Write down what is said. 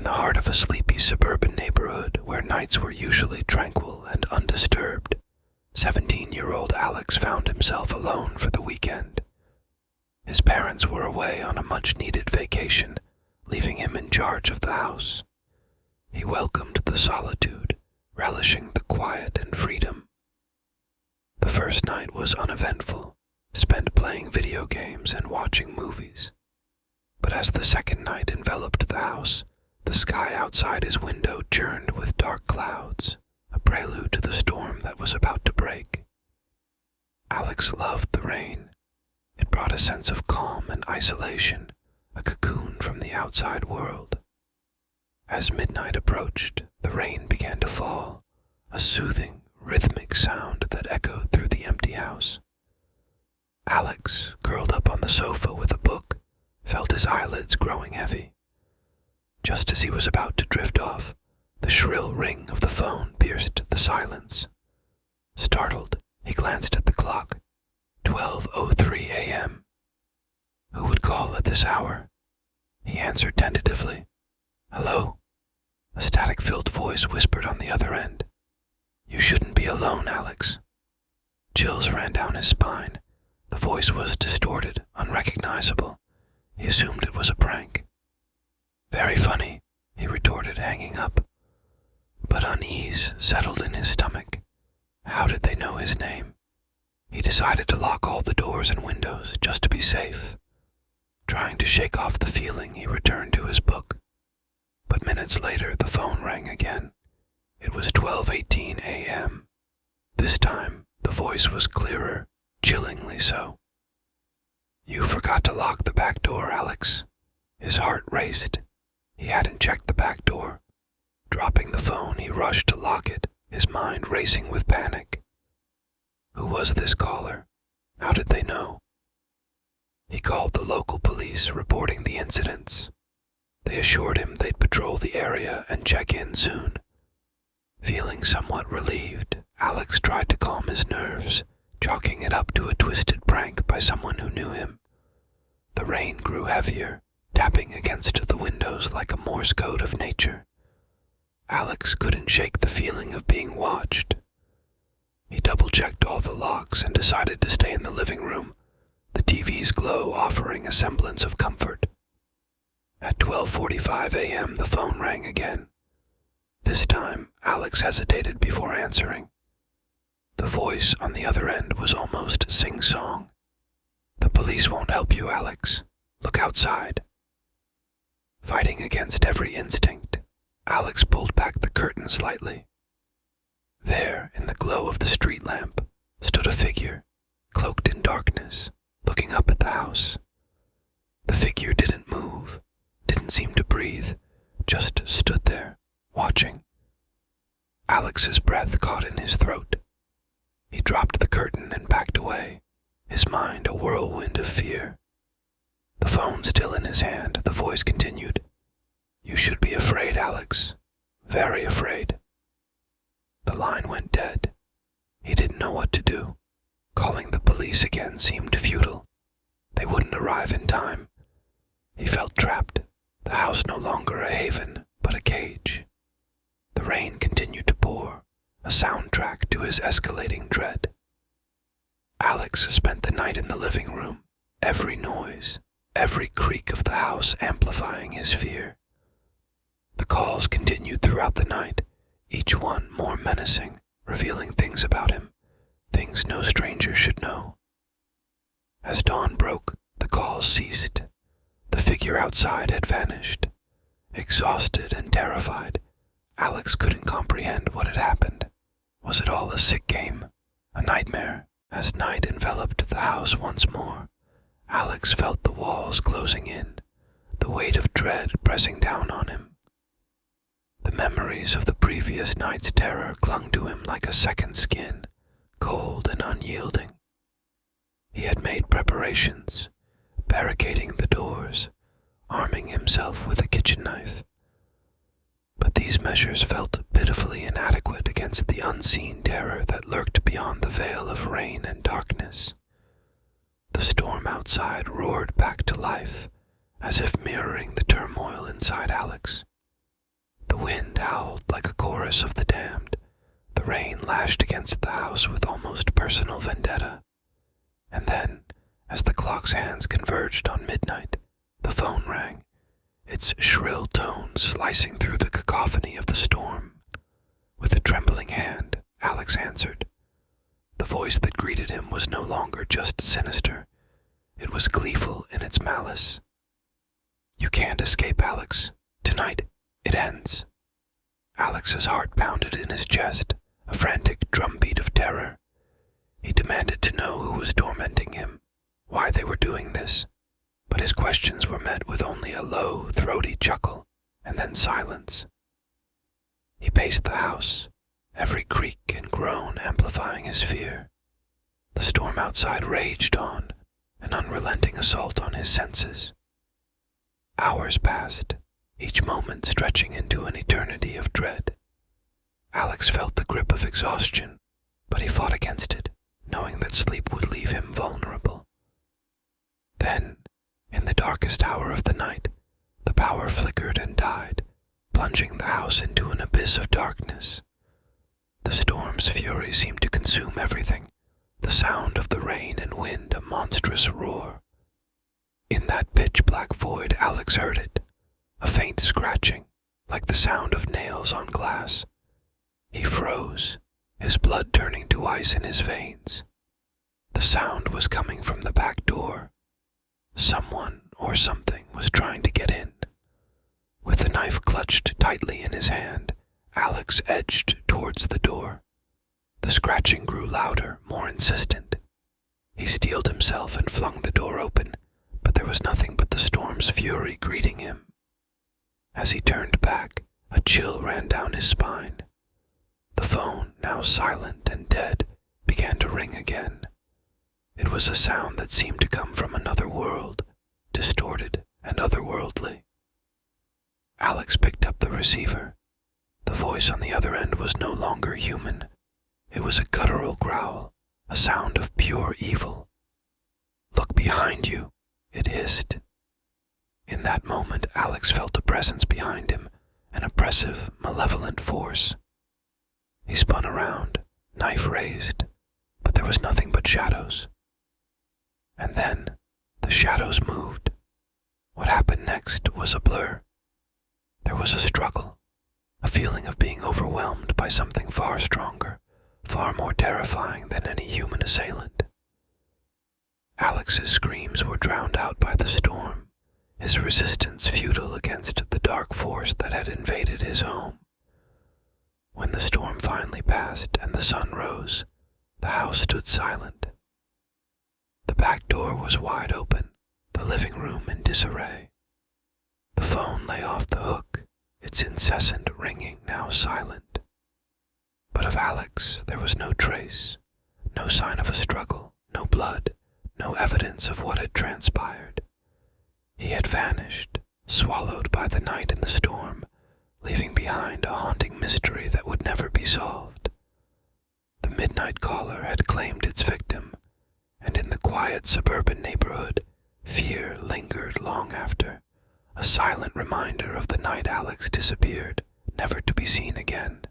the heart of a sleepy suburban neighborhood where nights were usually tranquil and undisturbed, 17-year-old Alex found himself alone for the weekend. His parents were away on a much-needed vacation, leaving him in charge of the house. He welcomed the solitude, relishing the quiet and freedom. The first night was uneventful, spent playing video games and watching movies. But as the second night enveloped the house, the sky outside his window churned with dark clouds, a prelude to the storm that was about to break. Alex loved the rain. It brought a sense of calm and isolation, a cocoon from the outside world. As midnight approached, the rain began to fall, a soothing, rhythmic sound that echoed through the empty house. Alex, curled up on the sofa with a book, felt his eyelids growing heavy. Just as he was about to drift off, the shrill ring of the phone pierced the silence. Startled, he glanced at the clock. 12:03 a.m. Who would call at this hour? He answered tentatively. "Hello?" A static-filled voice whispered on the other end. "You shouldn't be alone, Alex." Chills ran down his spine. The voice was distorted, unrecognizable. He assumed it was a prank. "Very funny," he retorted, hanging up. But unease settled in his stomach. How did they know his name? He decided to lock all the doors and windows just to be safe. Trying to shake off the feeling, he returned to his book. But minutes later, the phone rang again. It was 12:18 a.m. This time, the voice was clearer, chillingly so. "You forgot to lock the back door, Alex." His heart raced. He hadn't checked the back door. Dropping the phone, he rushed to lock it, his mind racing with panic. Who was this caller? How did they know? He called the local police, reporting the incidents. They assured him they'd patrol the area and check in soon. Feeling somewhat relieved, Alex tried to calm his nerves, chalking it up to a twisted prank by someone who knew him. The rain grew heavier, tapping against the windows like a Morse code of nature. Alex couldn't shake the feeling of being watched. He double-checked all the locks and decided to stay in the living room, the TV's glow offering a semblance of comfort. At 12:45 a.m., the phone rang again. This time, Alex hesitated before answering. The voice on the other end was almost sing-song. "The police won't help you, Alex. Look outside." Fighting against every instinct, Alex pulled back the curtain slightly. There, in the glow of the street lamp, stood a figure, cloaked in darkness, looking up at the house. The figure didn't move, didn't seem to breathe, just stood there, watching. Alex's breath caught in his throat. He dropped the curtain and backed away, his mind a whirlwind of fear. The phone still in his hand, the voice continued. "You should be afraid, Alex. Very afraid." The line went dead. He didn't know what to do. Calling the police again seemed futile. They wouldn't arrive in time. He felt trapped, the house no longer a haven, but a cage. The rain continued to pour, a soundtrack to his escalating dread. Alex spent the night in the living room, every noise, every creak of the house amplifying his fear. The calls continued throughout the night, each one more menacing, revealing things about him, things no stranger should know. As dawn broke, the calls ceased. The figure outside had vanished. Exhausted and terrified, Alex couldn't comprehend what had happened. Was it all a sick game? A nightmare? As night enveloped the house once more, Alex felt the walls closing in, the weight of dread pressing down on him. The memories of the previous night's terror clung to him like a second skin, cold and unyielding. He had made preparations, barricading the doors, arming himself with a kitchen knife. But these measures felt pitifully inadequate against the unseen terror that lurked beyond the veil of rain and darkness. The storm outside roared back to life, as if mirroring the turmoil inside Alex. chorus of the damned. The rain lashed against the house with almost personal vendetta. And then, as the clock's hands converged on midnight, the phone rang, its shrill tones slicing through the cacophony of the storm. With a trembling hand, Alex answered. The voice that greeted him was no longer just sinister. It was gleeful in its malice. "You can't escape, Alex. Tonight, it ends." Alex's heart pounded in his chest, a frantic drumbeat of terror. He demanded to know who was tormenting him, why they were doing this, but his questions were met with only a low, throaty chuckle, and then silence. He paced the house, every creak and groan amplifying his fear. The storm outside raged on, an unrelenting assault on his senses. Hours passed, each moment stretching into an eternity of dread. Alex felt the grip of exhaustion, but he fought against it, knowing that sleep would leave him vulnerable. Then, in the darkest hour of the night, the power flickered and died, plunging the house into an abyss of darkness. The storm's fury seemed to consume everything, the sound of the rain and wind a monstrous roar. In that pitch-black void, Alex heard it, a faint scratching, like the sound of nails on glass. He froze, his blood turning to ice in his veins. The sound was coming from the back door. Someone or something was trying to get in. With the knife clutched tightly in his hand, Alex edged towards the door. The scratching grew louder, more insistent. He steeled himself and flung the door open, but there was nothing but the storm's fury greeting him. As he turned back, a chill ran down his spine. The phone, now silent and dead, began to ring again. It was a sound that seemed to come from another world, distorted and otherworldly. Alex picked up the receiver. The voice on the other end was no longer human. It was a guttural growl, a sound of pure evil. "Look behind you," it hissed. In that moment, Alex felt a presence behind him, an oppressive, malevolent force. He spun around, knife raised, but there was nothing but shadows. And then, the shadows moved. What happened next was a blur. There was a struggle, a feeling of being overwhelmed by something far stronger, far more terrifying than any human assailant. Alex's screams were drowned out by the storm, his resistance futile against the dark force that had invaded his home. When the storm finally passed and the sun rose, the house stood silent. The back door was wide open, the living room in disarray. The phone lay off the hook, its incessant ringing now silent. But of Alex there was no trace, no sign of a struggle, no blood, no evidence of what had transpired. He had vanished, swallowed by the night and the storm, leaving behind a haunting mystery that would never be solved. The midnight caller had claimed its victim, and in the quiet suburban neighborhood, fear lingered long after, a silent reminder of the night Alex disappeared, never to be seen again.